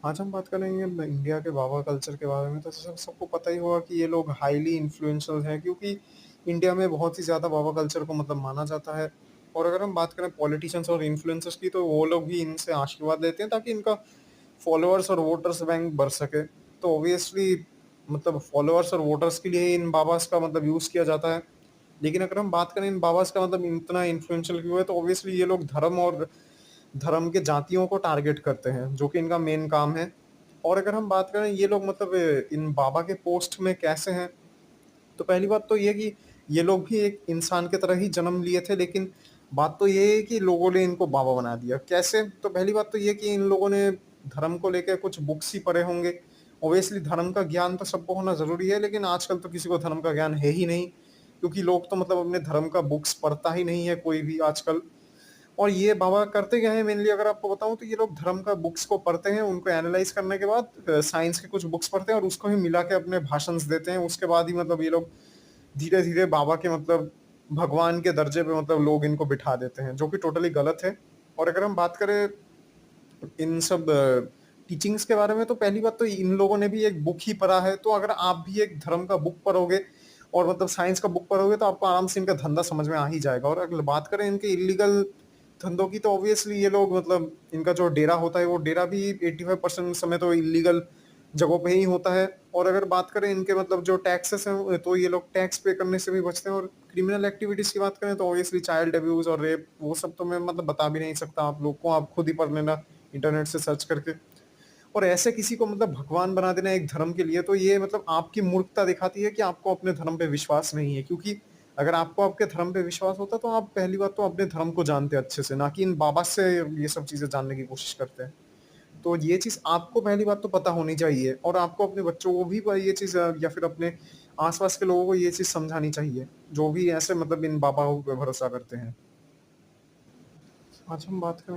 आज हम बात करेंगे इंडिया के बाबा कल्चर के बारे में, तो सबको पता ही होगा कि ये लोग हाईली इन्फ्लुएंशियल हैं, क्योंकि इंडिया में बहुत ही ज़्यादा बाबा कल्चर को मतलब माना जाता है। और अगर हम बात करें पॉलिटिशियंस और इन्फ्लुएंसर्स की, तो वो लोग भी इनसे आशीर्वाद लेते हैं ताकि इनका फॉलोअर्स और वोटर्स बैंक बढ़ सके। तो ऑब्वियसली मतलब फॉलोअर्स और वोटर्स के लिए ही इन बाबास का मतलब यूज़ किया जाता है। लेकिन अगर हम बात करें इन बाबास का मतलब इतना इन्फ्लुएंशियल क्यों है, तो ऑब्वियसली ये लोग धर्म के जातियों को टारगेट करते हैं, जो कि इनका मेन काम है। और अगर हम बात करें ये लोग मतलब इन बाबा के पोस्ट में कैसे हैं, तो पहली बात तो ये कि ये लोग भी एक इंसान की तरह ही जन्म लिए थे, लेकिन बात तो ये है कि लोगों ने इनको बाबा बना दिया। कैसे? तो पहली बात तो ये कि इन लोगों ने धर्म को लेके कुछ बुक्स ही पढ़े होंगे। ऑब्वियसली धर्म का ज्ञान तो सबको होना ज़रूरी है, लेकिन आजकल तो किसी को धर्म का ज्ञान है ही नहीं, क्योंकि लोग तो मतलब अपने धर्म का बुक्स पढ़ता ही नहीं है कोई भी आजकल। और ये बाबा करते क्या है मेनली, अगर आपको बताऊँ, तो ये लोग धर्म का बुक्स को पढ़ते हैं, उनको एनालाइज़ करने के बाद साइंस के कुछ बुक्स पढ़ते हैं और उसको ही मिला के अपने भाषण्स देते हैं। उसके बाद ही मतलब ये लोग धीरे-धीरे बाबा के मतलब भगवान के दर्जे पे मतलब लोग इनको बिठा देते हैं, जो कि टोटली गलत है। और अगर हम बात करें इन सब टीचिंग्स के बारे में, तो पहली बात तो इन लोगों ने भी एक बुक ही पढ़ा है, तो अगर आप भी एक धर्म का बुक पढ़ोगे और मतलब साइंस का बुक पढ़ोगे, तो आपको आराम से इनका धंधा समझ में आ ही जाएगा। और अगर बात करें इनके इल्लीगल धंधों की, तो ऑब्वियसली ये लोग मतलब इनका जो डेरा होता है, वो डेरा भी 85% समय तो इल्लीगल जगहों पे ही होता है। और अगर बात करें इनके मतलब जो टैक्सेस हैं, तो ये लोग टैक्स पे करने से भी बचते हैं। और क्रिमिनल एक्टिविटीज़ की बात करें, तो ऑब्वियसली चाइल्ड अब्यूज़ और रेप, वो सब तो मैं मतलब बता भी नहीं सकता आप लोग को, आप खुद ही पढ़ लेना इंटरनेट से सर्च करके। और ऐसे किसी को मतलब भगवान बना देना एक धर्म के लिए, तो ये मतलब आपकी मूर्खता दिखाती है कि आपको अपने धर्म पे विश्वास नहीं है। क्योंकि अगर आपको आपके धर्म पे विश्वास होता, तो आप पहली बात तो अपने धर्म को जानते अच्छे से, ना कि इन बाबा से ये सब चीज़ें जानने की कोशिश करते हैं। तो ये चीज़ आपको पहली बात तो पता होनी चाहिए, और आपको अपने बच्चों को भी ये चीज़ या फिर अपने आस-पास के लोगों को ये चीज़ समझानी चाहिए, जो भी ऐसे मतलब इन बाबाओं पे भरोसा करते हैं। आज हम बात करें